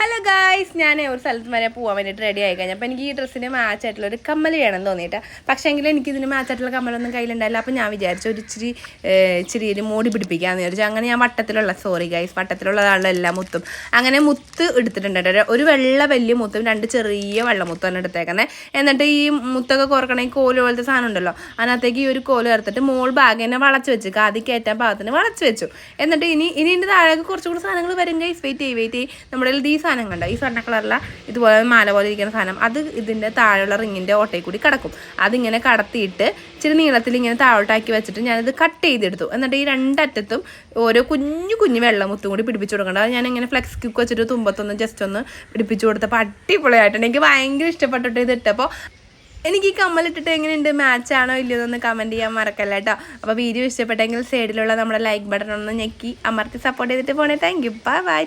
Hello guys, ഞാൻ ഒരു സ്ഥലത്ത് വരെ പോകാൻ വേണ്ടിയിട്ട് റെഡി ആയി കഴിഞ്ഞപ്പോൾ എനിക്ക് ഈ ഡ്രസ്സിന് മാച്ച് ആയിട്ടുള്ള ഒരു കമ്മൽ വേണമെന്ന് തോന്നിയിട്ട്, പക്ഷേ എങ്കിലും എനിക്കിതിന് മാച്ച് ആയിട്ടുള്ള കമ്മലൊന്നും കയ്യിലുണ്ടായില്ല. അപ്പോൾ ഞാൻ വിചാരിച്ചു ഒരു ഇച്ചിരി മോടി പിടിപ്പിക്കാമെന്ന് വിചാരിച്ചു. അങ്ങനെ ഞാൻ വട്ടത്തിലുള്ളതാണല്ലോ എല്ലാ മുത്തും. അങ്ങനെ മുത്ത് എടുത്തിട്ടുണ്ട്. ഒരു വലിയ മുത്തും 2 ചെറിയ വെള്ളമുത്താണ് എടുത്തേക്കുന്നത്. എന്നിട്ട് ഈ മുത്തൊക്കെ കുറക്കണമെങ്കിൽ കോല് പോലത്തെ സാധനം ഉണ്ടല്ലോ, അതിനകത്തേക്ക് ഈ ഒരു കോല് ചേർത്തിട്ട് മോൾ ബാഗ് തന്നെ വളച്ച് വെച്ച് കാതി കയറ്റാൻ പാകത്തിന് വളച്ച് വെച്ചു. എന്നിട്ട് ഇനി ഇതിൻ്റെ താഴേക്ക് കുറച്ചുകൂടി സാധനങ്ങൾ വരും ഗൈസ്. വെയിറ്റ് ചെയ്യ്. നമ്മുടെ ഈ സാധനം കണ്ട, ഈ സ്വർണ്ണ കളറില ഇതുപോലെ മാല പോലെ ഇരിക്കുന്ന സാധനം, അത് ഇതിൻ്റെ താഴെയുള്ള റിങ്ങിൻ്റെ ഓട്ടയിൽ കൂടി കിടക്കും. അതിങ്ങനെ കടത്തിയിട്ട് ഇച്ചിരി നീളത്തിൽ ഇങ്ങനെ താഴോട്ടാക്കി വെച്ചിട്ട് ഞാനിത് കട്ട് ചെയ്തെടുത്തു. എന്നിട്ട് ഈ 2 അറ്റത്തും ഓരോ കുഞ്ഞു വെള്ളമുത്തും കൂടി പിടിപ്പിച്ചു കൊടുക്കേണ്ടത്. അത് ഞാനിങ്ങനെ ഫ്ലെക്സ് ക്യൂക്ക് വെച്ചിട്ട് തുമ്പത്തൊന്ന് ജസ്റ്റ് ഒന്ന് പിടിപ്പിച്ചു കൊടുത്തപ്പോൾ അടിപൊളിയായിട്ടുണ്ട്. എനിക്ക് ഭയങ്കര ഇഷ്ടപ്പെട്ടിട്ട് ഇത് ഇട്ടപ്പോൾ. എനിക്ക് ഈ കമ്മലിട്ടിട്ട് എങ്ങനെയുണ്ട്, മാച്ച് ആണോ ഇല്ലയോ എന്ന് കമൻറ്റ് ചെയ്യാൻ മറക്കല്ല കേട്ടോ. അപ്പോൾ വീഡിയോ ഇഷ്ടപ്പെട്ടെങ്കിൽ സൈഡിലുള്ള നമ്മുടെ ലൈക്ക് ബട്ടൺ ഒന്ന് ഞെക്കി അമർത്തി സപ്പോർട്ട് ചെയ്തിട്ട് പോണേ. Thank you, bye bye.